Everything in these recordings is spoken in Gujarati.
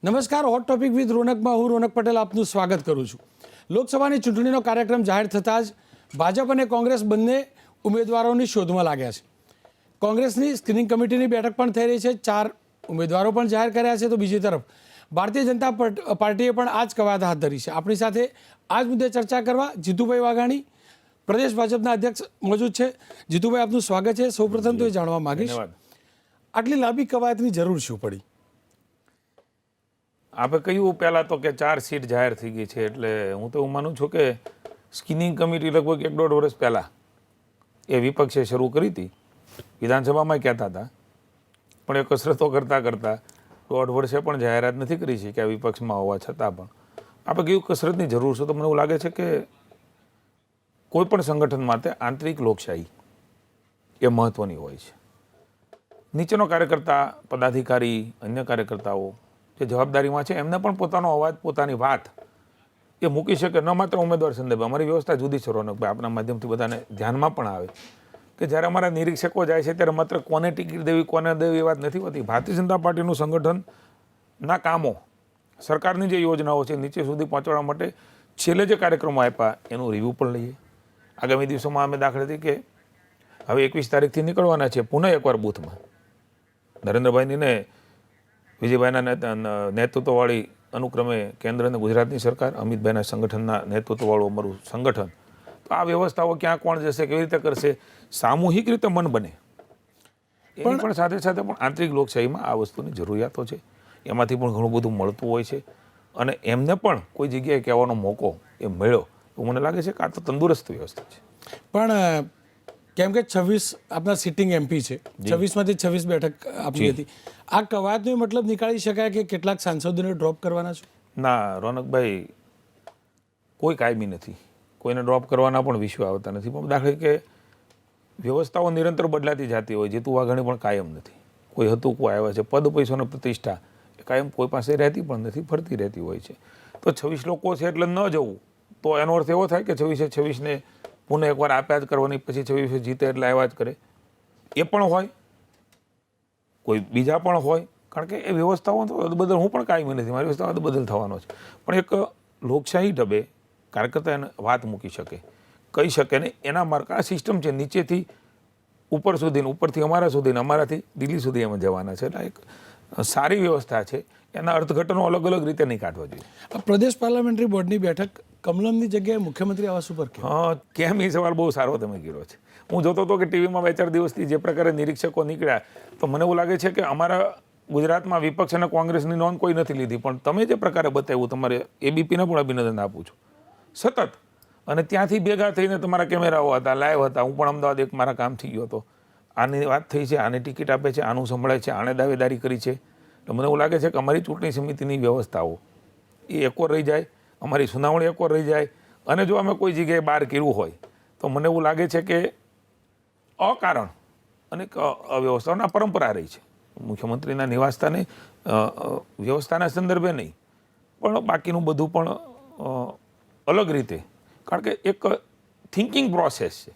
નમસ્કાર, હોટ ટોપિક વિથ રોનકમાં હું રોનક પટેલ આપનું સ્વાગત કરું છું. લોકસભાની ચૂંટણીનો કાર્યક્રમ જાહેર થતાં જ ભાજપ અને કોંગ્રેસ બંને ઉમેદવારોની શોધમાં લાગ્યા છે. કોંગ્રેસની સ્ક્રીનિંગ કમિટીની બેઠક પણ થઈ રહી છે. 4 ઉમેદવારો પણ જાહેર કર્યા છે. તો બીજી તરફ ભારતીય જનતા પાર્ટીએ પણ આ જ કવાયત હાથ ધરી છે. આપણી સાથે આ જ મુદ્દે ચર્ચા કરવા જીતુભાઈ વાઘાણી, પ્રદેશ ભાજપના અધ્યક્ષ મોજૂદ છે. જીતુભાઈ, આપનું સ્વાગત છે. સૌપ્રથમ તો એ જાણવા માંગીશ, આટલી લાંબી કવાયતની જરૂર શું પડી? આપણે કહ્યું પહેલાં તો કે 4 સીટ જાહેર થઈ ગઈ છે, એટલે હું તો એવું માનું છું કે સ્ક્રીનિંગ કમિટી લગભગ 1-1.5 વર્ષ પહેલાં એ વિપક્ષે શરૂ કરી હતી. વિધાનસભામાં કહેતા હતા, પણ એ કસરતો કરતાં 1.5 વર્ષે પણ જાહેરાત નથી કરી છે કે આ વિપક્ષમાં હોવા છતાં પણ આપણે કહ્યું કસરતની જરૂર છે. તો મને એવું લાગે છે કે કોઈ પણ સંગઠન માટે આંતરિક લોકશાહી એ મહત્ત્વની હોય છે. નીચેનો કાર્યકર્તા, પદાધિકારી, અન્ય કાર્યકર્તાઓ જે જવાબદારીમાં છે એમને પણ પોતાનો અવાજ, પોતાની વાત એ મૂકી શકે. ન માત્ર ઉમેદવાર સંદર્ભે, અમારી વ્યવસ્થા જુદી છે રોનકભાઈ, આપણા માધ્યમથી બધાને ધ્યાનમાં પણ આવે કે જ્યારે અમારા નિરીક્ષકો જાય છે ત્યારે માત્ર કોને ટિકિટ દેવી, કોને દેવી એ વાત નથી હોતી. ભારતીય જનતા પાર્ટીનું સંગઠનના કામો, સરકારની જે યોજનાઓ છે નીચે સુધી પહોંચાડવા માટે છેલ્લે જે કાર્યક્રમો આપ્યા એનું રિવ્યૂ પણ લઈએ. આગામી દિવસોમાં અમે દાખલા તરીકે હવે 21 તારીખથી નીકળવાના છે પુનઃ એકવાર બૂથમાં. નરેન્દ્રભાઈની ને વિજયભાઈના નેતૃત્વવાળી અનુક્રમે કેન્દ્ર અને ગુજરાતની સરકાર, અમિતભાઈના સંગઠનના નેતૃત્વવાળું અમારું સંગઠન. તો આ વ્યવસ્થાઓ ક્યાં કોણ જશે, કેવી રીતે કરશે, સામૂહિક રીતે મન બને એની પણ સાથે સાથે પણ આંતરિક લોકશાહીમાં આ વસ્તુની જરૂરિયાતો છે. એમાંથી પણ ઘણું બધું મળતું હોય છે અને એમને પણ કોઈ જગ્યાએ કહેવાનો મોકો એ મળ્યો તો મને લાગે છે કે આ તો તંદુરસ્ત વ્યવસ્થા છે. પણ કેમ કે 26 આપણા સિટિંગ એમપી છે, 26માંથી 26 બેઠક આપી હતી. આ કવાયતનો મતલબ નીકાળી શકાય કે કેટલાક સાંસદોને ડ્રોપ કરવાના છે? ના રોનકભાઈ, કોઈ કાયમી નથી, કોઈને ડ્રોપ કરવાના પણ વિષયો આવતા નથી. પણ દાખલા કે વ્યવસ્થાઓ નિરંતર બદલાતી જતી હોય. જીતુ વાઘાણી પણ કાયમ નથી. કોઈ હતું, કોઈ આવ્યા છે. પદ, પૈસાનો પ્રતિષ્ઠા એ કાયમ કોઈ પાસે રહેતી પણ નથી, ફરતી રહેતી હોય છે. તો 26 લોકો છે એટલે ન જવું તો એનો અર્થ એવો થાય કે 26-26ને પુનઃ એકવાર આપ્યા જ કરવાની, પછી 26 જીતે એટલે આવ્યા જ કરે. એ પણ હોય, કોઈ બીજા પણ હોય, કારણ કે એ વ્યવસ્થાઓ તો અદબદલ, હું પણ કાયમી નથી, મારી વ્યવસ્થા અદબદલ થવાનો છે. પણ એક લોકશાહી ઢબે કાર્યકર્તા એને વાત મૂકી શકે, કહી શકે ને એના માર્ક. આ સિસ્ટમ છે નીચેથી ઉપર સુધી, ઉપરથી અમારા સુધી, અમારાથી દિલ્હી સુધી એમાં જવાના છે. એટલે એક સારી વ્યવસ્થા છે. એના અર્થઘટનો અલગ અલગ રીતે નહીં કાઢવા જોઈએ. પ્રદેશ પાર્લામેન્ટરી બોર્ડની બેઠક કમલમની જગ્યાએ મુખ્યમંત્રી આવાસ ઉપર કેમ? એ સવાલ બહુ સારો તમે કર્યો છે. હું જોતો હતો કે ટીવીમાં 2-4 દિવસથી જે પ્રકારે નિરીક્ષકો નીકળ્યા, તો મને એવું લાગે છે કે અમારા ગુજરાતમાં વિપક્ષ અને કોંગ્રેસની નોંધ કોઈ નથી લીધી. પણ તમે જે પ્રકારે બતાવ્યું, તમારે એબીપીને પણ અભિનંદન આપું છું સતત. અને ત્યાંથી ભેગા થઈને તમારા કેમેરાઓ હતા, લાઈવ હતા. હું પણ અમદાવાદ એક મારા કામથી ગયો હતો. આની વાત થઈ છે, આને ટિકિટ આપે છે, આનું સંભળાય છે, આણે દાવેદારી કરી છે. તો મને એવું લાગે છે કે અમારી ચૂંટણી સમિતિની વ્યવસ્થાઓ એ એકોર રહી જાય, અમારી સુનાવણી એકોર રહી જાય. અને જો અમે કોઈ જગ્યાએ બહાર કર્યું હોય તો મને એવું લાગે છે કે અકારણ અનેક અવ્યવસ્થાઓના પરંપરા રહી છે. મુખ્યમંત્રીના નિવાસસ્થાને વ્યવસ્થાના સંદર્ભે નહીં, પણ બાકીનું બધું પણ અલગ રીતે. કારણ કે એક થિંકિંગ પ્રોસેસ છે.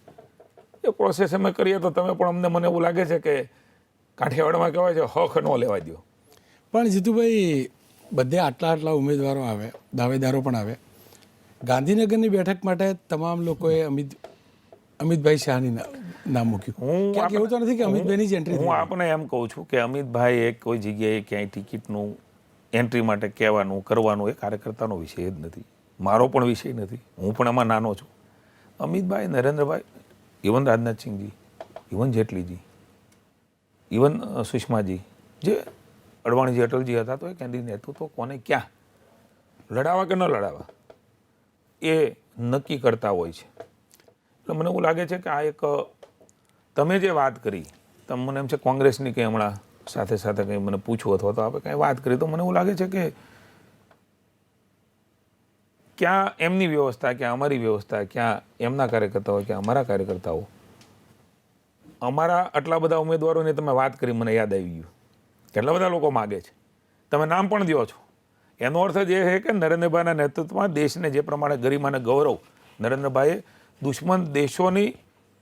એ પ્રોસેસ અમે કરીએ તો તમે પણ અમને, મને એવું લાગે છે કે કાઠિયાવાડમાં કહેવાય છે હક ન લેવા દો. પણ જીતુભાઈ, બધે આટલા ઉમેદવારો આવે, દાવેદારો પણ આવે. ગાંધીનગરની બેઠક માટે તમામ લોકોએ અમિતભાઈ શાહની નામ મૂક્યું. ક્યાંક એવું તો નથી કે અમિતભાઈની જ એન્ટ્રી? હું આપને એમ કહું છું કે અમિતભાઈ કોઈ જગ્યાએ ક્યાંય ટિકિટનું એન્ટ્રી માટે કહેવાનું, કરવાનું એ કાર્યકર્તાનો વિષય જ નથી, મારો પણ વિષય નથી. હું પણ એમાં નાનો છું. Amitbhai, Narendrabhai, even Rajnathsinhji, even Jaitleyji, even Sushmaji, જે અડવાણીજી, અટલજી હતા, તો એ કેન્દ્રીય નેતૃત્વ કોને ક્યાં લડાવવા કે ન લડાવવા એ નક્કી કરતા હોય છે. એટલે મને એવું લાગે છે કે આ એક તમે જે વાત કરી, તમે મને એમ છે કોંગ્રેસની કંઈ હમણાં સાથે સાથે કંઈ મને પૂછવું અથવા તો આપણે કંઈ વાત કરી, તો મને એવું લાગે છે કે ક્યાં એમની વ્યવસ્થા, ક્યાં અમારી વ્યવસ્થા, ક્યાં એમના કાર્યકર્તાઓ, ક્યાં અમારા કાર્યકર્તાઓ. અમારા આટલા બધા ઉમેદવારોની તમે વાત કરી, મને યાદ આવી ગયું કેટલા બધા લોકો માગે છે. તમે નામ પણ દો છો. એનો અર્થ જ એ છે કે નરેન્દ્રભાઈના નેતૃત્વમાં દેશને જે પ્રમાણે ગરિમા અને ગૌરવ નરેન્દ્રભાઈએ દુશ્મન દેશોની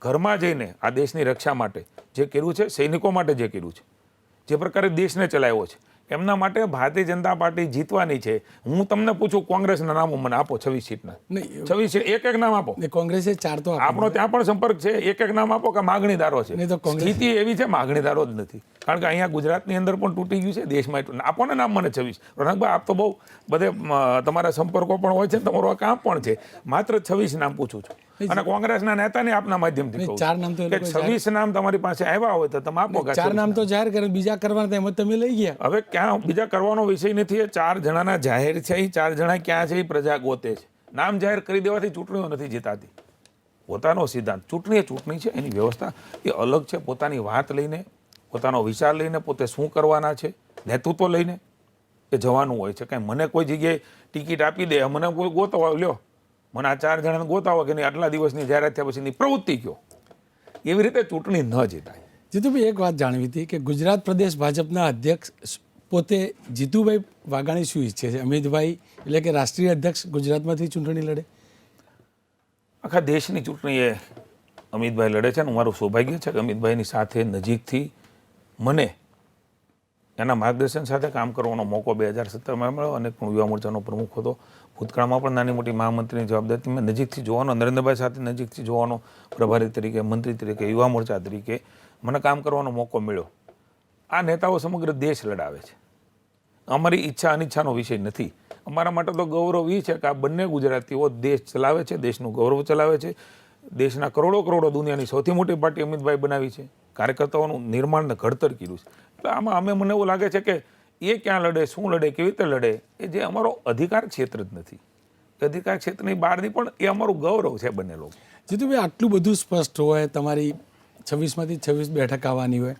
ઘરમાં જઈને આ દેશની રક્ષા માટે જે કર્યું છે, સૈનિકો માટે જે કર્યું છે, જે પ્રકારે દેશને ચલાવ્યો છે, એમના માટે ભારતીય જનતા પાર્ટી જીતવાની છે. હું તમને પૂછું કોંગ્રેસના નામો મને આપો 26 સીટના. નહીં 26 સીટ એક નામ આપો. ને કોંગ્રેસે 4 તો આપી આપણો ત્યાં પણ સંપર્ક છે. એક નામ આપો કે માગણીદારો છે. નહીં તો કોંગ્રેસ- સ્થિતિ એવી છે માગણીદારો જ નથી. કારણ કે અહીંયા ગુજરાતની અંદર પણ તૂટી ગયું છે, દેશમાં આપો ને નામ મને 26. રોનકભાઈ આપ તો બહુ બધે તમારા સંપર્કો પણ હોય છે, તમારું આ કામ પણ છે. માત્ર 26 નામ પૂછું છું. અને કોંગ્રેસના નેતાને આપના માધ્યમથી કહું છું 4 નામ તો એ કે લોકોએ 26 નામ તમારી પાસે આવ્યા હોય તો તમે આપો. 4 નામ તો જાહેર કરે, બીજા કરવાના હતા, એમાં તમે લઈ ગયા. હવે ક્યાં બીજા કરવાનો વિષય નથી. એ 4 જણાના જાહેર છે. એ 4 જણા ક્યાં છે એ પ્રજા ગોતે છે. નામ જાહેર કરી દેવાથી ચૂંટણીઓ નથી જીતાતી. પોતાનો સિદ્ધાંત, ચૂંટણી એ ચૂંટણી છે, એની વ્યવસ્થા એ અલગ છે. પોતાની વાત લઈને, પોતાનો વિચાર લઈને, પોતે શું કરવાના છે, નેતૃત્વ લઈને એ જવાનું હોય છે. કાંઈ મને કોઈ જગ્યાએ ટિકિટ આપી દે, મને કોઈ ગોતવા લ્યો, મને આ 4 જણાને ગોતાવો કે નહીં, આટલા દિવસની જાહેરાત થયા પછીની પ્રવૃત્તિ કયો, એવી રીતે ચૂંટણી ન જીતાય. જીતુભાઈ એક વાત જાણવી હતી કે ગુજરાત પ્રદેશ ભાજપના અધ્યક્ષ પોતે જીતુભાઈ વાઘાણી શું ઈચ્છે છે? અમિતભાઈ એટલે કે રાષ્ટ્રીય અધ્યક્ષ ગુજરાતમાંથી ચૂંટણી લડે? આખા દેશની ચૂંટણી એ અમિતભાઈ લડે છે. અને મારું સૌભાગ્ય છે કે અમિતભાઈની સાથે નજીકથી મને એના માર્ગદર્શન સાથે કામ કરવાનો મોકો 2017માં મળ્યો. અને પણ યુવા મોરચાનો પ્રમુખ હતો. ભૂતકાળમાં પણ નાની મોટી મહામંત્રીની જવાબદારી મેં નજીકથી જોવાનો, નરેન્દ્રભાઈ સાથે નજીકથી જોવાનો, પ્રભારી તરીકે, મંત્રી તરીકે, યુવા મોરચા તરીકે મને કામ કરવાનો મોકો મળ્યો. આ નેતાઓ સમગ્ર દેશ લડાવે છે. અમારી ઈચ્છા અનિચ્છાનો વિષય નથી. અમારા માટે તો ગૌરવ એ છે કે આ બંને ગુજરાતીઓ દેશ ચલાવે છે, દેશનું ગૌરવ ચલાવે છે. દેશના કરોડો દુનિયાની સૌથી મોટી પાર્ટી અમિતભાઈ બનાવી છે. કાર્યકર્તાઓનું નિર્માણ ને ઘડતર કર્યું છે. એટલે આમાં મને એવું લાગે છે કે એ ક્યાં લડે, શું લડે, કેવી રીતે લડે, એ જે અમારો અધિકાર ક્ષેત્ર જ નથી. અધિકાર ક્ષેત્રની બહારની પણ એ અમારું ગૌરવ છે બંને લોકો. જીતુભાઈ આટલું બધું સ્પષ્ટ હોય, તમારી 26માંથી 26 બેઠક આવવાની હોય,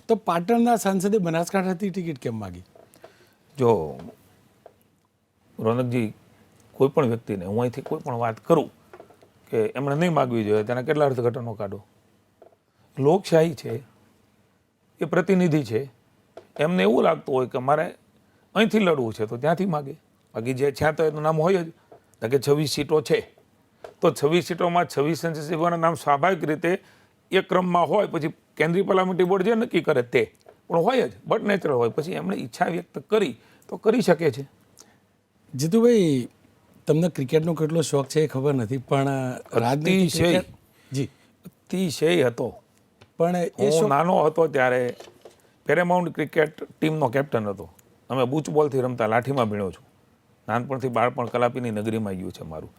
તો પાટણના સાંસદે બનાસકાંઠાથી ટિકિટ કેમ માગી? જો રોનકજી, કોઈ પણ વ્યક્તિને હું અહીંથી કોઈ પણ વાત કરું કે એમણે નહીં માગવી જોઈએ, તેના કેટલા અર્થઘટનો કાઢો. લોકશાહી છે, એ પ્રતિનિધિ છે. એમને એવું લાગતું હોય કે મારે અહીંથી લડવું છે તો ત્યાંથી માગે. બાકી જે છે તો એનું નામ હોય જ. કે 26 સીટો છે તો 26 સીટોમાં 26 સંસદીઓના નામ સ્વાભાવિક રીતે એ ક્રમમાં હોય. પછી કેન્દ્રીય પાર્લામેન્ટરી બોર્ડ જે નક્કી કરે તે પણ હોય જ, બટ નેચરલ હોય. પછી એમણે ઈચ્છા વ્યક્ત કરી તો કરી શકે છે. જીતુભાઈ, તમને ક્રિકેટનો કેટલો શોખ છે એ ખબર નથી, પણ અતિશય જી અતિશય હતો. પણ એ હું શોખ નાનો હતો ત્યારે પેરેમાઉન્ટ ક્રિકેટ ટીમનો કેપ્ટન હતો. અમે બૂચ બોલથી રમતા, લાઠીમાં ભણ્યો છું. નાનપણથી બાળપણ કલાપીની નગરીમાં ગયું છે મારું.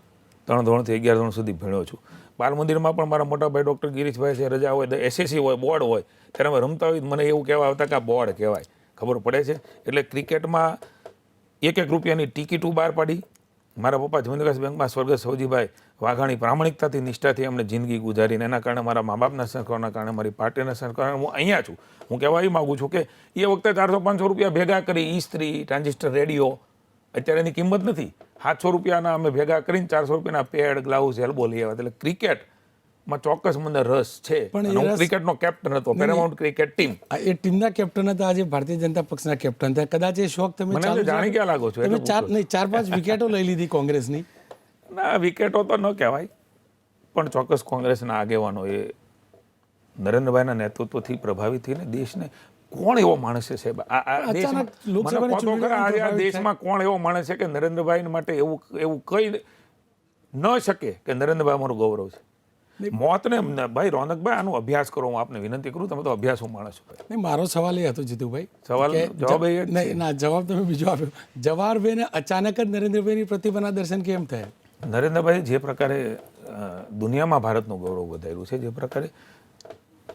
3 ધોરણથી 11 ધોરણ સુધી ભણ્યો છું. બાળ મંદિરમાં પણ મારા મોટા ભાઈ ડૉક્ટર ગિરીશભાઈ છે, રજા હોય, એસએસસી હોય, બોર્ડ હોય, ત્યારે અમે રમતા હોય મને એવું કહેવા આવતા કે આ બોર્ડ કહેવાય. ખબર પડે છે. એટલે ક્રિકેટમાં 1 રૂપિયાની ટિકિટો બહાર પાડી. મારા પપ્પા જમીન વિકાસ બેંકમાં સ્વર્ગસ્થ સૌજીભાઈ વાઘાણી પ્રામાણિકતાથી, નિષ્ઠાથી એમણે જિંદગી ગુજારીને એના કારણે, મારા મા બાપના સંસ્કારના કારણે, મારી પાર્ટીના સંસ્કારના હું અહીંયા છું. હું કહેવા એ માગું છું કે એ વખતે 400-500 રૂપિયા ભેગા કરી, ઇસ્ત્રી, ટ્રાન્ઝિસ્ટર, રેડિયો, અત્યારે એની કિંમત નથી. 700 રૂપિયાના અમે ભેગા કરીને 400 રૂપિયાના પેડ, ગ્લાઉઝ, એલ્બો લઈ આવ્યા. એટલે ક્રિકેટમાં ચોક્કસ મને રસ છે. પણ હું ક્રિકેટનો કેપ્ટન હતો, પેરામાઉન્ટ ક્રિકેટ ટીમ. એ ટીમના કેપ્ટન હતા, આજે ભારતીય જનતા પક્ષના કેપ્ટન થયા. કદાચ એ શોખ તમે મને જાણી ક્યાં લાગો છો? તમે 4-5 વિકેટો લઈ લીધી કોંગ્રેસની. ના, વિકેટો તો ન કહેવાય, પણ ચોક્કસ કોંગ્રેસના આગેવાનો એ નરેન્દ્રભાઈના નેતૃત્વથી પ્રભાવિત થઈને દેશને કોણ એવો માણસ છે સાહેબ આ દેશમાં? મને કહો તો ખરા, આજે આ દેશમાં કોણ એવો માણસ છે કે નરેન્દ્રભાઈ માટે એવું કઈ ન શકે કે નરેન્દ્રભાઈ અમારું ગૌરવ છે. મોતને ભાઈ રોનકભાઈ આનો અભ્યાસ કરો. હું આપને વિનંતી કરું, તમે તો અભ્યાસુ માણસ છો. નહીં, મારો સવાલ એ હતો જીતુભાઈ. સવાલ જવાબ એ જ છે. નહીં, ના, જવાબ તમે બીજો આપ્યો. જવાહરભાઈને અચાનક જ નરેન્દ્રભાઈની પ્રતિભાના દર્શન કેમ થયા? નરેન્દ્રભાઈ જે પ્રકારે દુનિયામાં ભારતનું ગૌરવ વધાર્યું છે, જે પ્રકારે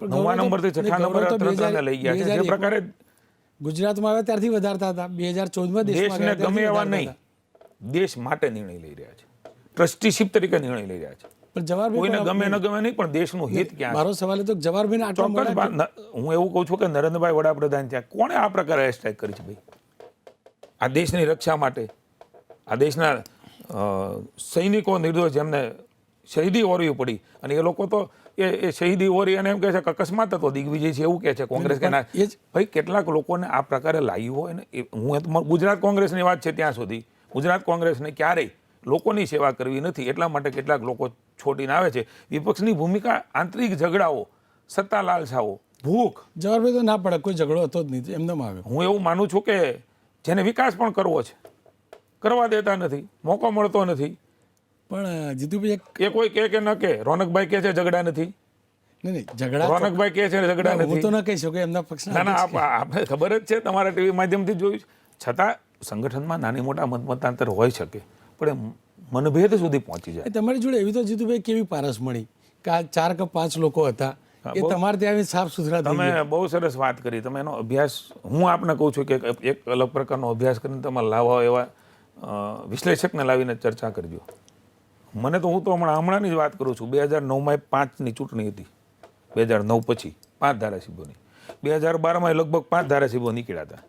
9મા નંબરથી 6ઠ્ઠા નંબર તરત લઈ ગયા છે, જે પ્રકારે ગુજરાતમાં આવ્યા ત્યારથી વધારતા હતા. 2014માં દેશને ગમે એવા નહીં, દેશ માટે નિર્ણય લઈ રહ્યા છે, ટ્રસ્ટીશીપ તરીકે નિર્ણય લઈ રહ્યા છે. પણ જવાહરભાઈ, કોઈને ગમે ન ગમે નહીં, પણ દેશનું હિત ક્યાં? મારો સવાલ હતો જવાહરભાઈને આટલો ચોક્કસ હું એવું કહું છું કે નરેન્દ્રભાઈ વડાપ્રધાન ત્યાં કોણે આ પ્રકારે સ્ટ્રાઇક કરી છે ભાઈ? આ દેશની રક્ષા માટે, આ દેશના સૈનિકો નિર્દોષ જેમને શહીદી ઓરવી પડી, અને એ લોકો તો એ શહીદી ઓરી અને એમ કહે છે કે અકસ્માત હતો, દિગ્વિજય છે એવું કહે છે કોંગ્રેસ. કે ના ભાઈ, કેટલાક લોકોને આ પ્રકારે લાવ્યું હોય ને. હું ગુજરાત કોંગ્રેસની વાત છે ત્યાં સુધી, ગુજરાત કોંગ્રેસને ક્યારેય લોકોની સેવા કરવી નથી. એટલા માટે કેટલાક લોકો છોડીને આવે છે. વિપક્ષની ભૂમિકા આંતરિક ઝઘડાઓ, સત્તા લાલસાઓ, ભૂખ. જવાહરભાઈ તો ના પડે, કોઈ ઝઘડો હતો જ નહીં, એમને આવ્યો. હું એવું માનું છું કે જેને વિકાસ પણ કરવો છે કરવા દેતા નથી, મોકો મળતો નથી. પણ જીતુભાઈ એ કોઈ કે ન કે રોનકભાઈ કહે છે ઝઘડા નથી, નહીં ઝઘડા રોનકભાઈ કહે છે ઝઘડા હું નથી. તો ન કહી શકું, એમના પક્ષના ના આપણે ખબર જ છે, તમારા ટીવી માધ્યમથી જોયું છે. છતાં સંગઠનમાં નાની મોટા મતાંતર હોઈ શકે, પણ એ મનભેદ સુધી પહોંચી જાય. તમારી જોડે એવી તો જીતુભાઈ કેવી પારસ મળી કે આ 4 કે 5 લોકો હતા, એ તમારે ત્યાં આવીને સાફ સુથરા થઈ તમે બહુ સરસ વાત કરી. તમે એનો અભ્યાસ, હું આપને કહું છું કે એક અલગ પ્રકારનો અભ્યાસ કરીને તમારે લાવવા એવા વિશ્લેષકને લાવીને ચર્ચા કરજો. મને તો હું તો હમણાંની જ વાત કરું છું. 2009માં 5ની ચૂંટણી હતી, 2009 પછી 5 ધારાસભ્યોની. 2012માં લગભગ 5 ધારાસભ્યો નીકળ્યા હતા,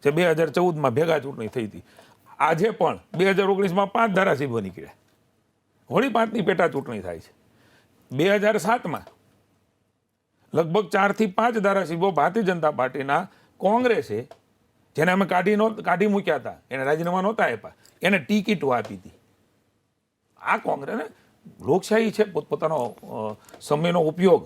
જે 2014માં ભેગા ચૂંટણી થઈ હતી. આજે પણ 2019માં 5 ધારાસભ્યો નીકળ્યા, વળી 5ની પેટા ચૂંટણી થાય છે. 2007માં લગભગ 4 થી 5 ધારાસભ્યો ભારતીય જનતા પાર્ટીના કોંગ્રેસે, જેને અમે કાઢી મૂક્યા હતા, એને રાજીનામા નહોતા આપ્યા, એને ટિકિટો આપી હતી. આ કોંગ્રેસને લોકશાહી છે, પોતપોતાનો સમયનો ઉપયોગ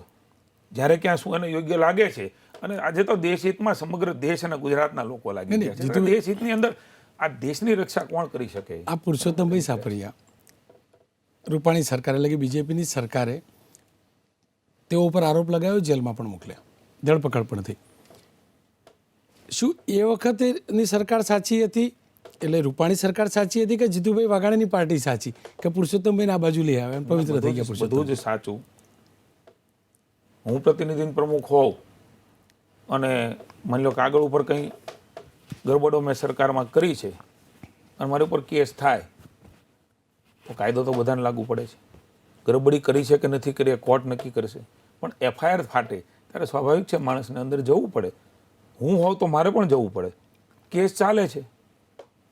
જ્યારે ક્યાં શું એને યોગ્ય લાગે છે. અને આજે તો દેશહિતમાં સમગ્ર દેશ અને ગુજરાતના લોકો લાગી ગયા છે. દેશહિતની અંદર આ દેશની રક્ષા કોણ કરી શકે? આ પુરુષોત્તમભાઈ સાપરિયા, રૂપાણી સરકાર એટલે કે બીજેપીની સરકારે તેઓ ઉપર આરોપ લગાવ્યો, જેલમાં પણ મોકલ્યા, ધરપકડ પણ થઈ. શું એ વખતેની સરકાર સાચી હતી, એટલે રૂપાણી સરકાર સાચી હતી, કે જીતુભાઈ વાઘાણીની પાર્ટી સાચી, કે પુરુષોત્તમભાઈને આ બાજુ લઈ આવ્યા પવિત્ર થઈ ગયા? બધું જ સાચું. હું પ્રતિનિધિ પ્રમુખ હોઉં અને માની લો કાગળ ઉપર કંઈ ગરબડો મેં સરકારમાં કરી છે અને મારી ઉપર કેસ થાય તો કાયદો તો બધાને લાગુ પડે છે. ગરબડી કરી છે કે નથી કરી એ કોર્ટ નક્કી કરશે, પણ એફઆઈઆર ફાટે ત્યારે સ્વાભાવિક છે માણસને અંદર જવું પડે. હું હોઉં તો મારે પણ જવું પડે. કેસ ચાલે છે,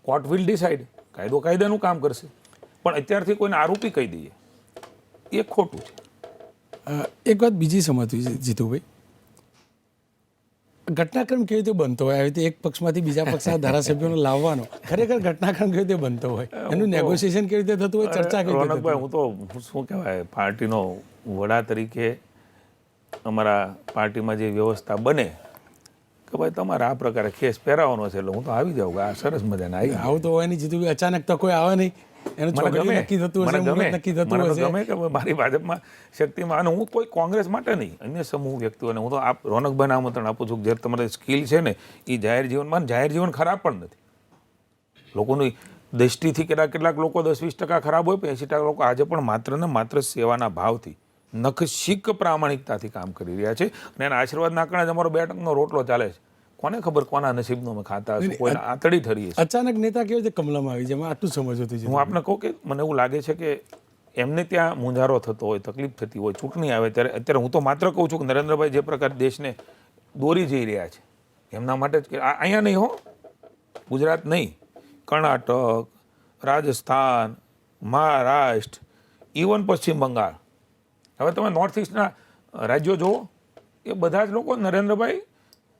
કોર્ટ વિલ ડિસાઇડ, કાયદો કાયદાનું કામ કરશે. પણ અત્યારથી કોઈને આરોપી કહી દઈએ એ ખોટું છે. એક વાત બીજી સમજવી છે જીતુભાઈ, ઘટનાક્રમ કેવી રીતે બનતો હોય? આવી રીતે એક પક્ષમાંથી બીજા પક્ષના ધારાસભ્યોને લાવવાનો ખરેખર ઘટનાક્રમ કેવી રીતે બનતો હોય? એનું નેગોશિએશન કેવી રીતે થતું હોય? ચર્ચા કેવી રીતે? રોનકભાઈ, હું તો શું કહેવાય, પાર્ટીનો વડા તરીકે અમારા પાર્ટીમાં જે વ્યવસ્થા બને કે ભાઈ તમારે આ પ્રકારે કેસ પહેરાવાનો છે, એટલે હું તો આવી જાઉં. આ સરસ મજાના આવી આવું તો હોય નહીં જીતુભાઈ, અચાનક તો કોઈ આવે નહીં, એનું ચોકડી નક્કી થતું હશે, મુહૂર્ત નક્કી થતું હશે. ગમે કે મારી ભાજપમાં શક્તિમાં, અને હું કોઈ કોંગ્રેસ માટે નહીં, અન્ય સમૂહ વ્યક્તિઓને હું તો રોનકભાઈને આમંત્રણ આપું છું કે જે તમારી સ્કિલ છે ને એ જાહેર જીવનમાં, જાહેર જીવન ખરાબ પણ નથી. લોકોની દૃષ્ટિથી કેટલાક લોકો 10-20% ખરાબ હોય, 80% લોકો આજે પણ માત્ર ને માત્ર સેવાના ભાવથી, નખશીક પ્રામાણિકતાથી કામ કરી રહ્યા છે. અને એના આશીર્વાદના કારણે જ અમારો 2 ટંકનો રોટલો ચાલે છે. કોને ખબર કોના નસીબનો અમે ખાતા હશું, કોઈને આતડી ઠરીએ છીએ. અચાનક નેતા કેવી રીતે કમલમ આવી જાય, આટલું સમજ હતી? હું આપને કહું કે મને એવું લાગે છે કે એમને ત્યાં મૂંઝારો થતો હોય, તકલીફ થતી હોય, ચૂંટણી આવે ત્યારે. અત્યારે હું તો માત્ર કહું છું કે નરેન્દ્રભાઈ જે પ્રકારે દેશને દોરી જઈ રહ્યા છે એમના માટે જ, અહીંયા નહીં હો, ગુજરાત નહીં, કર્ણાટક, રાજસ્થાન, મહારાષ્ટ્ર, ઇવન પશ્ચિમ બંગાળ, હવે તમે નોર્થ ઇસ્ટના રાજ્યો જુઓ, એ બધા જ લોકો નરેન્દ્રભાઈ,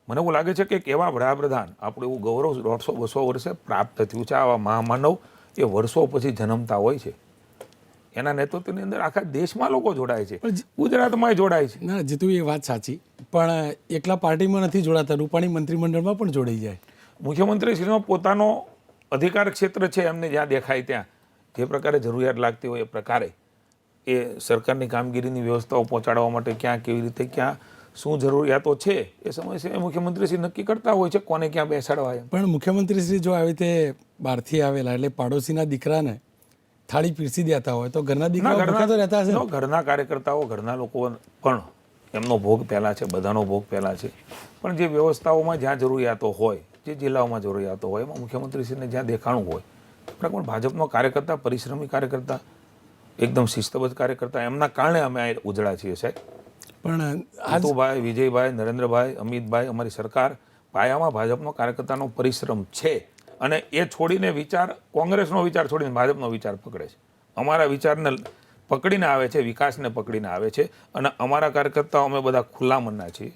મને એવું લાગે છે કે એક એવા વડાપ્રધાન, આપણું એવું ગૌરવ 150-200 વર્ષે પ્રાપ્ત થયું છે. આવા મહામાનવ એ વર્ષો પછી જન્મતા હોય છે, એના નેતૃત્વની અંદર આખા દેશમાં લોકો જોડાય છે, ગુજરાતમાં જોડાય છે. ના જીતુ, એ વાત સાચી, પણ એકલા પાર્ટીમાં નથી જોડાતા, રૂપાણી મંત્રીમંડળમાં પણ જોડાઈ જાય. મુખ્યમંત્રીશ્રીનો પોતાનો અધિકાર ક્ષેત્ર છે, એમને જ્યાં દેખાય ત્યાં જે પ્રકારે જરૂરિયાત લાગતી હોય એ પ્રકારે એ સરકારની કામગીરીની વ્યવસ્થાઓ પહોંચાડવા માટે ક્યાં કેવી રીતે ક્યાં શું જરૂરિયાતો છે એ સમયે મુખ્યમંત્રીશ્રી નક્કી કરતા હોય છે કોને ક્યાં બેસાડવા. પણ મુખ્યમંત્રીશ્રી જો આવી રીતે બહારથી આવેલા એટલે પાડોશીના દીકરાને થાળી પીરસી દેતા હોય તો ઘરના દીકરા ભૂખ્યા તો રહેતા હશે. ઘરના કાર્યકર્તાઓ, ઘરના લોકો પણ એમનો ભોગ પહેલાં છે, બધાનો ભોગ પહેલાં છે. પણ જે વ્યવસ્થાઓમાં જ્યાં જરૂરિયાતો હોય, જે જિલ્લાઓમાં જરૂરિયાતો હોય, એમાં મુખ્યમંત્રીશ્રીને જ્યાં દેખાણું હોય, પણ ભાજપનો કાર્યકર્તા, પરિશ્રમી કાર્યકર્તા, એકદમ શિસ્તબદ્ધ કાર્યકર્તા, એમના કારણે અમે આ ઉજળા છીએ સાહેબ. પણ જીતુભાઈ, વિજયભાઈ, નરેન્દ્રભાઈ, અમિતભાઈ, અમારી સરકાર પાયામાં ભાજપનો કાર્યકર્તાનો પરિશ્રમ છે. અને એ છોડીને વિચાર, કોંગ્રેસનો વિચાર છોડીને ભાજપનો વિચાર પકડે છે. અમારા વિચારને પકડીને આવે છે, વિકાસને પકડીને આવે છે. અને અમારા કાર્યકર્તાઓ અમે બધા ખુલ્લા મનના છીએ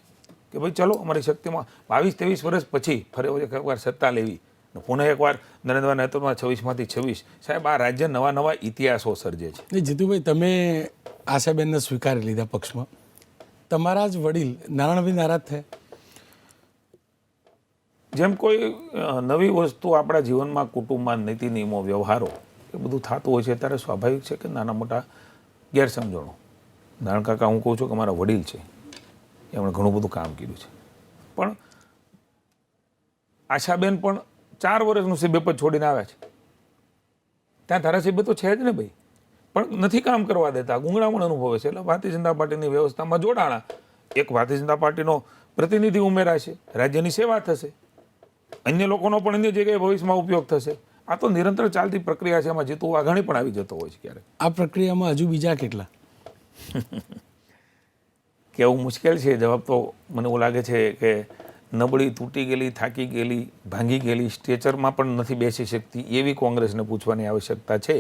કે ભાઈ ચલો અમારી શક્તિમાં 22-23 વર્ષ પછી ફરી એકવાર સત્તા લેવી, પુનઃ એકવાર નરેન્દ્રભાઈ નેતૃત્વમાં 26માંથી 26. સાહેબ, આ રાજ્ય નવા નવા ઇતિહાસો સર્જે છે. જીતુભાઈ, તમે આશાબેનને સ્વીકારી લીધા પક્ષમાં, તમારા જ વડીલ નારાયણભાઈ નારાજ થયા? જેમ કોઈ નવી વસ્તુ આપણા જીવનમાં કુટુંબમાં નીતિ નિયમો વ્યવહારો એ બધું થતું હોય છે ત્યારે સ્વાભાવિક છે કે નાના મોટા ગેરસમજણો. નારાયણ કાકા હું કહું છું કે મારા વડીલ છે, એમણે ઘણું બધું કામ કર્યું છે, પણ આશાબેન પણ 4 વર્ષનું સીબેપ જ છોડીને આવ્યા છે. ત્યાં ધારાસભ્ય તો છે જ ને ભાઈ, પણ નથી કામ કરવા દેતા, ગુંગળામણ અનુભવે છે. એટલે ભારતીય જનતા પાર્ટીની વ્યવસ્થામાં જોડાણા, એક ભારતીય જનતા પાર્ટીનો પ્રતિનિધિ ઉમેરાશે, રાજ્યની સેવા થશે, અન્ય લોકોનો પણ અન્ય જગ્યાએ ભવિષ્યમાં ઉપયોગ થશે. આ તો નિરંતર ચાલતી પ્રક્રિયા છે, એમાં જીતુ વાઘાણી પણ આવી જતો હોય છે ક્યારેક. આ પ્રક્રિયામાં હજુ બીજા કેટલા? કેવું મુશ્કેલ છે. જવાબ તો મને એવું લાગે છે કે નબળી, તૂટી ગયેલી, થાકી ગયેલી, ભાંગી ગયેલી, સ્ટેચરમાં પણ નથી બેસી શકતી એવી કોંગ્રેસને પૂછવાની આવશ્યકતા છે.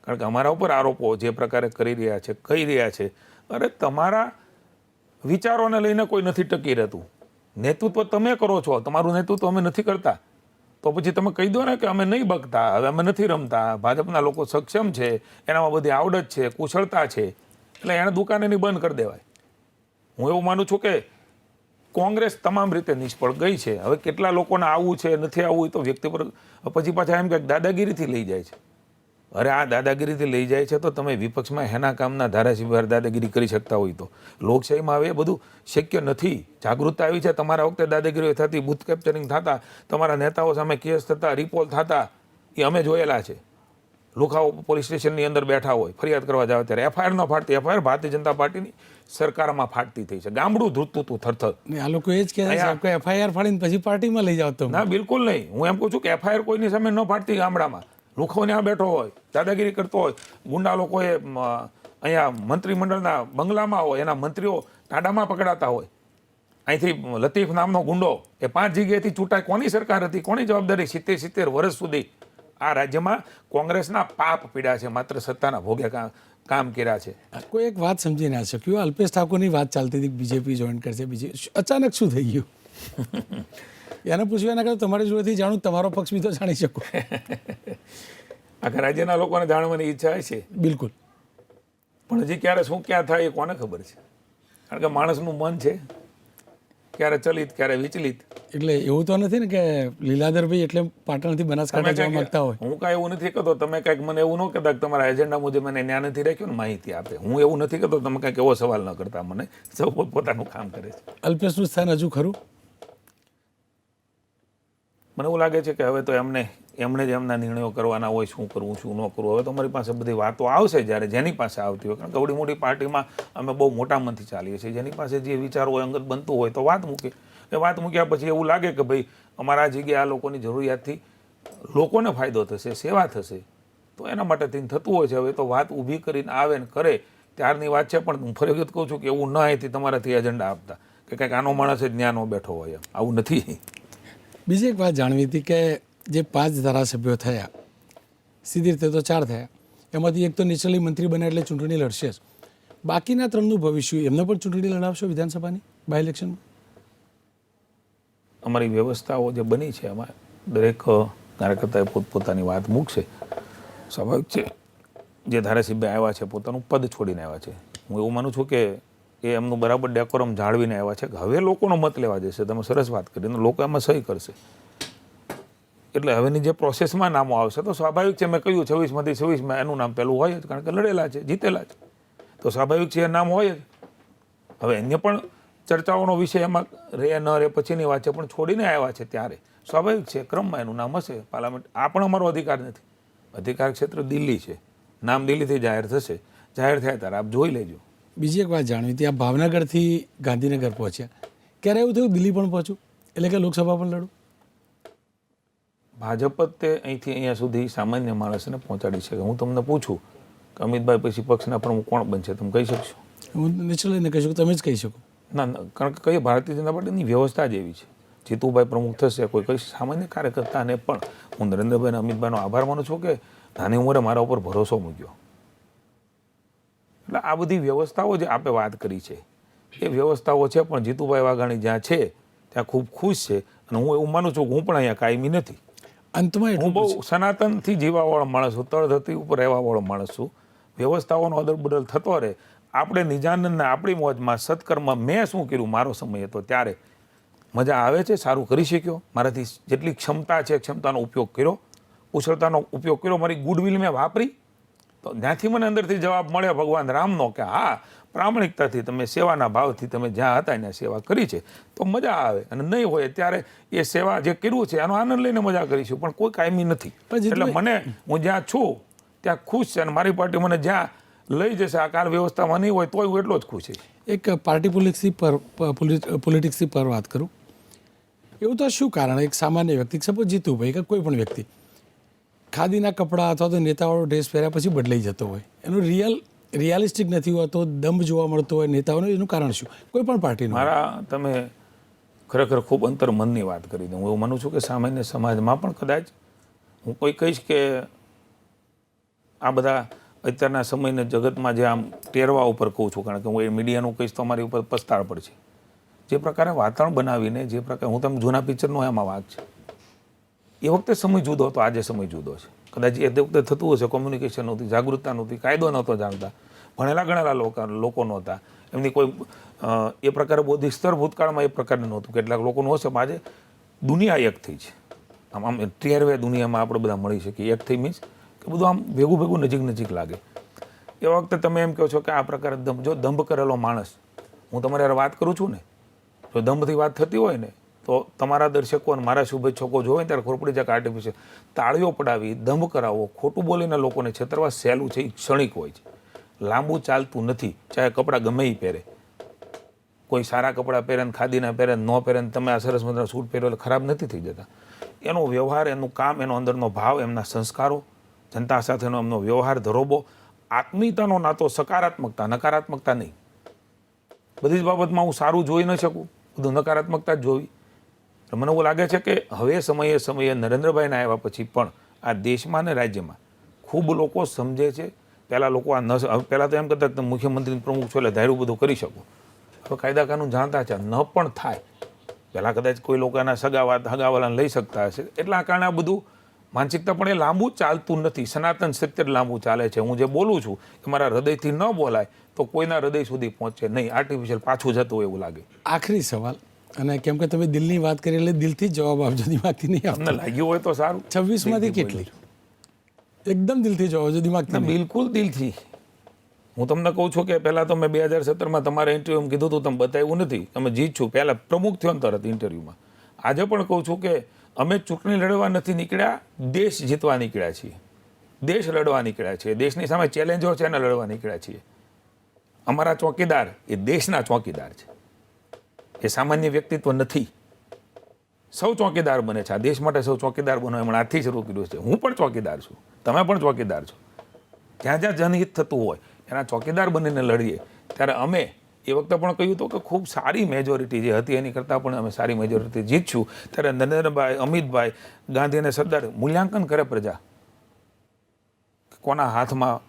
કારણ કે અમારા ઉપર આરોપો જે પ્રકારે કરી રહ્યા છે, કહી રહ્યા છે, અરે તમારા વિચારોને લઈને કોઈ નથી ટકી રહેતું. નેતૃત્વ તમે કરો છો, તમારું નેતૃત્વ અમે નથી કરતા, તો પછી તમે કહી દો ને કે અમે નહીં બગતા, હવે અમે નથી રમતા, ભાજપના લોકો સક્ષમ છે, એનામાં બધી આવડત છે, કુશળતા છે, એટલે એને દુકાને નહીં બંધ કરી દેવાય. હું એવું માનું છું કે કોંગ્રેસ તમામ રીતે નિષ્ફળ ગઈ છે. હવે કેટલા લોકોને આવવું છે, નથી આવવું, એ તો વ્યક્તિ પર પછી પાછા એમ કે દાદાગીરીથી લઈ જાય છે. અરે આ દાદાગીરીથી લઈ જાય છે તો તમે વિપક્ષમાં હેના કામના ધારાસભ્ય દાદાગીરી કરી શકતા હોય તો લોકશાહીમાં હવે એ બધું શક્ય નથી. જાગૃતતા આવી છે. તમારા વખતે દાદાગીરીઓ થતી, બુથ કેપ્ચરિંગ થતા, તમારા નેતાઓ સામે કેસ થતા, રિપોલ થતા, એ અમે જોયેલા છે. લોખાઓ પોલીસ સ્ટેશનની અંદર બેઠા હોય, ફરિયાદ કરવા જાવ ત્યારે એફઆઈઆર ન ફાટતી, એફઆઈઆર ભારતીય જનતા પાર્ટીની સરકારમાં ફાટતી થઈ છે. ગામડું ધ્રુજતું હતું થરથર. આ લોકો એ જ કહે છે એફઆઈઆર ફાડીને પછી પાર્ટીમાં લઈ જાવ તો. ના, બિલકુલ નહીં. હું એમ કહું છું કે એફઆઈઆર કોઈની સામે ન ફાટતી. ગામડામાં લુખાઓ ત્યાં બેઠો હોય, દાદાગીરી કરતો હોય, ગુંડા લોકોએ અહીંયા મંત્રીમંડળના બંગલામાં હોય, એના મંત્રીઓ ટાડામાં પકડાતા હોય. અહીંથી લતીફ નામનો ગુંડો એ 5 જગ્યાએથી ચૂંટાય. કોની સરકાર હતી, કોની જવાબદારી? 70 વર્ષ સુધી આ રાજ્યમાં કોંગ્રેસના પાપ પીડ્યા છે, માત્ર સત્તાના ભોગે કામ કર્યા છે. કોઈ એક વાત સમજી ના શક્યું. અલ્પેશ ઠાકોરની વાત ચાલતી હતી બીજેપી જોઈન કરશે, અચાનક શું થઈ ગયું? એને પૂછ્યું એના કરતાં તમારી જોડેથી જાણું, તમારો પક્ષ બી તો જાણી શકું. આખા રાજ્યના લોકોને જાણવાની ઈચ્છા છે. બિલકુલ. પણ હજી ક્યારે શું ક્યાં થાય એ કોને ખબર છે? કારણ કે માણસનું મન છે, ક્યારે ચલિત, ક્યારે વિચલિત. એટલે એવું તો નથી ને કે લીલાધરભાઈ એટલે પાટણથી બનાસકાંઠા જવા માંગતા હોય? હું કાંઈ એવું નથી કહેતો. તમે કંઈક મને એવું ન કહેતા કે તમારા એજન્ડા મુજબ મને ન્યા નથી રાખ્યું ને માહિતી આપે. હું એવું નથી કહેતો. તમે કંઈક એવો સવાલ ન કરતા મને. સૌ પોતાનું કામ કરે છે. અલ્પેશનું સ્થાન હજુ ખરું? મને એવું લાગે છે કે હવે તો એમણે જ એમના નિર્ણયો કરવાના હોય, શું કરવું, શું ન કરવું. હવે તો અમારી પાસે બધી વાતો આવશે જ્યારે જેની પાસે આવતી હોય. કારણ કે આવડી મોટી પાર્ટીમાં અમે બહુ મોટા મનથી ચાલીએ છીએ. જેની પાસે જે વિચારો હોય, અંગત બનતું હોય તો વાત મૂકે. એ વાત મૂક્યા પછી એવું લાગે કે ભાઈ અમારા જગ્યાએ આ લોકોની જરૂરિયાતથી લોકોને ફાયદો થશે, સેવા થશે, તો એના માટે થતું હોય છે. હવે તો વાત ઊભી કરીને આવે ને કરે ત્યારની વાત છે. પણ હું ફરી વખત કહું છું કે એવું ન અહીંથી તમારાથી એજન્ડા આપતા કે કંઈક આનો માણસ જ ન્યા ન બેઠો હોય, આવું નથી. બીજી એક વાત જાણવી હતી કે જે 5 ધારાસભ્યો થયા, સીધી રીતે તો 4 થયા, એમાંથી એક તો નેચરલી મંત્રી બને એટલે ચૂંટણી લડશે જ. બાકીના 3નું ભવિષ્ય, એમને પણ ચૂંટણી લડાવશો વિધાનસભાની બાય ઇલેક્શનમાં? અમારી વ્યવસ્થાઓ જે બની છે એમાં દરેક કાર્યકર્તાએ પોતપોતાની વાત મૂકશે. સ્વાભાવિક છે જે ધારાસભ્ય આવ્યા છે પોતાનું પદ છોડીને આવ્યા છે. હું એવું માનું છું કે એ એમનું બરાબર ડેકોરમ જાળવીને આવ્યા છે કે હવે લોકોનો મત લેવા જશે. તમે સરસ વાત કરી, લોકો એમાં સહી કરશે. એટલે હવેની જે પ્રોસેસમાં નામો આવશે તો સ્વાભાવિક છે, મેં કહ્યું 26માંથી 26માં એનું નામ પહેલું હોય જ, કારણ કે લડેલા છે, જીતેલા છે, તો સ્વાભાવિક છે એ નામ હોય જ. હવે અન્ય પણ ચર્ચાઓનો વિષય એમાં રહે ન રહે પછીની વાત છે, પણ છોડીને આવ્યા છે ત્યારે સ્વાભાવિક છે ક્રમમાં એનું નામ હશે પાર્લામેન્ટ. આ પણ અમારો અધિકાર નથી. અધિકાર ક્ષેત્ર દિલ્હી છે, નામ દિલ્હીથી જાહેર થશે. જાહેર થયા ત્યારે આપ જોઈ લેજો. બીજી એક વાત જાણવી હતી, આ ભાવનગરથી ગાંધીનગર પહોંચ્યા, ક્યારે એવું થયું દિલ્હી પણ પહોંચું, એટલે કે લોકસભા પણ લડું? ભાજપ જ તે અહીંથી અહીંયા સુધી સામાન્ય માણસને પહોંચાડી શકે. હું તમને પૂછું કે અમિતભાઈ પછી પક્ષના પ્રમુખ કોણ બનશે, તમે કહી શકશો? હું નેચરલી કહી શકું, તમે જ કહી શકો. ના, કારણ કે કઈ ભારતીય જનતા પાર્ટીની વ્યવસ્થા જ એવી છે. જીતુભાઈ પ્રમુખ થશે, કોઈ કઈ સામાન્ય કાર્યકર્તાને પણ હું નરેન્દ્રભાઈ અને અમિતભાઈનો આભાર માનું છું કે નાની ઉંમરે મારા ઉપર ભરોસો મૂક્યો. એટલે આ બધી વ્યવસ્થાઓ જે આપણે વાત કરી છે એ વ્યવસ્થાઓ છે, પણ જીતુભાઈ વાઘાણી જ્યાં છે ત્યાં ખૂબ ખુશ છે. અને હું એવું માનું છું કે હું પણ અહીંયા કાયમી નથી. અંતમાં હું બહુ સનાતનથી જીવાવાળો માણસ છું, તળધરતી ઉપર રહેવાવાળો માણસ છું. વ્યવસ્થાઓનો અદલ બદલ થતો રહે. આપણે નિજાનંદને આપણી મોજમાં સત્કર્મ મેં શું કર્યું મારો સમય હતો ત્યારે મજા આવે છે, સારું કરી શક્યો, મારાથી જેટલી ક્ષમતા છે ક્ષમતાનો ઉપયોગ કર્યો, કુશળતાનો ઉપયોગ કર્યો, મારી ગુડવિલ મેં વાપરી. તો ત્યાંથી મને અંદરથી જવાબ મળ્યો ભગવાન રામનો કે હા, પ્રામાણિકતાથી તમે સેવાના ભાવથી તમે જ્યાં હતા એને સેવા કરી છે તો મજા આવે, અને નહીં હોય ત્યારે એ સેવા જે કર્યું છે એનો આનંદ લઈને મજા કરીશું, પણ કોઈ કાયમી નથી. એટલે હું જ્યાં છું ત્યાં ખુશ છે, અને મારી પાર્ટી મને જ્યાં લઈ જશે આ કાલ વ્યવસ્થામાં નહીં હોય તોય હું એટલો જ ખુશ છું. એક પાર્ટી પોલિટિક્સથી પર વાત કરું, એવું તો શું કારણ, એક સામાન્ય વ્યક્તિ સપોઝ જીતુભાઈ કે કોઈ પણ વ્યક્તિ ખાદીના કપડાં અથવા તો નેતાવાળો ડ્રેસ પહેર્યા પછી બદલાઈ જતો હોય, એનું રિયાલિસ્ટિક નથી હોતો, દંભ જોવા મળતો હોય નેતાઓનો, એનું કારણ શું કોઈ પણ પાર્ટીનું? મારા તમે ખરેખર ખૂબ અંતર્મનની વાત કરી દઉં. હું એવું માનું છું કે સામાન્ય સમાજમાં પણ કદાચ હું કોઈ કહીશ કે આ બધા અત્યારના સમયના જગતમાં જે આમ ટેરવા ઉપર કહું છું, કારણ કે હું એ મીડિયાનું કહીશ તો અમારી ઉપર પસ્તાળ પડશે. જે પ્રકારે વાતાવરણ બનાવીને જે પ્રકારે હું તમે જૂના પિક્ચરનો એમાં વાંક છે, એ વખતે સમય જુદો હતો, આજે સમય જુદો છે. કદાચ એ વખતે થતું હશે, કોમ્યુનિકેશન નહોતી, જાગૃતતા નહોતી, કાયદો નહોતો જાણતા, ભણેલા ગણેલા લોકો નહોતા, એમની કોઈ એ પ્રકારે બૌદ્ધિક સ્તર ભૂતકાળમાં એ પ્રકારનું નહોતું. કેટલાક લોકોનું હશે, આજે દુનિયા એક થઈ છે, આમ ટેરવે દુનિયામાં આપણે બધા મળી શકીએ. એક થઈ મીન્સ કે બધું આમ ભેગું નજીક લાગે. એ વખતે તમે એમ કહો છો કે આ પ્રકારે જો દંભ કરેલો માણસ, હું તમારી યાર વાત કરું છું ને, જો દંભથી વાત થતી હોય ને તો તમારા દર્શકો અને મારા શુભેચ્છકો જોવે ત્યારે ખબર પડી જાય કે આર્ટિફિશિયલ તાળીઓ પડાવી દંભ કરાવો, ખોટું બોલીને લોકોને છેતરવા સહેલું છે, એ ક્ષણિક હોય છે, લાંબુ ચાલતું નથી. ચાહે કપડાં ગમે એ પહેરે, કોઈ સારા કપડાં પહેરે ને ખાદીના પહેરે ન પહેરે ને તમે આ સરસ મજાના સૂટ પહેરો એટલે ખરાબ નથી થઈ જતા. એનો વ્યવહાર, એનું કામ, એનો અંદરનો ભાવ, એમના સંસ્કારો, જનતા સાથેનો એમનો વ્યવહાર, ધરોબો, આત્મીયતાનો નાતો, સકારાત્મકતા, નકારાત્મકતા નહીં. બધી જ બાબતમાં હું સારું જોઈ ન શકું, બધું નકારાત્મકતા જ જોવી. મને એવું લાગે છે કે હવે સમયે નરેન્દ્રભાઈના આવ્યા પછી પણ આ દેશમાં અને રાજ્યમાં ખૂબ લોકો સમજે છે. પહેલાં લોકો પહેલાં તો એમ કહેતા કે મુખ્યમંત્રી પ્રમુખ છો એટલે ધાર્યું બધું કરી શકો. હવે કાયદા કાનૂન જાણતા છે, ન પણ થાય. પહેલાં કદાચ કોઈ લોકો એના હગાવાલાને લઈ શકતા હશે, એટલા કારણે આ બધું માનસિકતા, પણ એ લાંબુ ચાલતું નથી. સનાતન સત્ય લાંબુ ચાલે છે. હું જે બોલું છું એ મારા હૃદયથી ન બોલાય તો કોઈના હૃદય સુધી પહોંચે નહીં, આર્ટિફિશિયલ પાછું જતું હોય એવું લાગે. આખરી સવાલ, અને કેમ કે તમે દિલની વાત કરી એટલે દિલથી જ જવાબ આપજો, દિમાગથી નહીં આપો. તમને લાગ્યું હોય તો સારું. 26માંથી કેટલી એકદમ દિલથી જવાબ આપજો, દિમાગથી? બિલકુલ દિલથી. હું તમને કહું છું કે પહેલાં તો મેં 2017માં તમારા ઇન્ટરવ્યુમાં કીધું હતું, તમે બતાવ્યું નથી, તમે જીતશું. પહેલાં પ્રમુખ થયો ને તરત ઇન્ટરવ્યુમાં. આજે પણ કહું છું કે અમે ચૂંટણી લડવા નથી નીકળ્યા, દેશ જીતવા નીકળ્યા છીએ, દેશ લડવા નીકળ્યા છીએ, દેશની સામે ચેલેન્જો છે એને લડવા નીકળ્યા છીએ. અમારા ચોકીદાર એ દેશના ચોકીદાર છે, એ સામાન્ય વ્યક્તિત્વ નથી. સૌ ચોકીદાર બને છે, આ દેશ માટે સૌ ચોકીદાર બનો એમણે આથી શરૂ કર્યું છે. હું પણ ચોકીદાર છું, તમે પણ ચોકીદાર છો. જ્યાં જ્યાં જનહિત થતું હોય એના ચોકીદાર બનીને લડીએ. ત્યારે અમે એ વખતે પણ કહ્યું હતું કે ખૂબ સારી મેજોરિટી જે હતી એની કરતાં પણ અમે સારી મેજોરિટી જીતશું. ત્યારે નરેન્દ્રભાઈ, અમિતભાઈ, ગાંધી અને સરદાર મૂલ્યાંકન કરે પ્રજા, કોના હાથમાં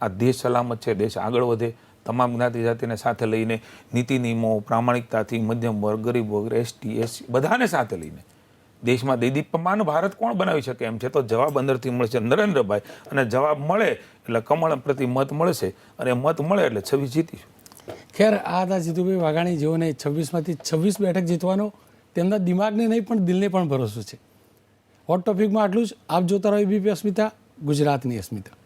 આ દેશ સલામત છે, દેશ આગળ વધે. તમામ જ્ઞાતિ જાતિને સાથે લઈને, નીતિ નિયમો, પ્રામાણિકતાથી, મધ્યમ વર્ગ, ગરીબ વર્ગ, એસટી, એસસી બધાને સાથે લઈને દેશમાં દીદીપ્યમાન ભારત કોણ બનાવી શકે એમ છે? તો જવાબ અંદરથી મળશે નરેન્દ્રભાઈ, અને જવાબ મળે એટલે કમળ પ્રતિ મત મળશે, અને મત મળે એટલે 26 જીતીશું. ખેર, આ હતા જીતુભાઈ વાઘાણી, જેઓને 26માંથી 26 બેઠક જીતવાનો તેમના દિમાગને નહીં પણ દિલને પણ ભરોસો છે. હોટ ટોપિકમાં આટલું જ. આપ જોતા રહો એબીપી અસ્મિતા, ગુજરાતની અસ્મિતા.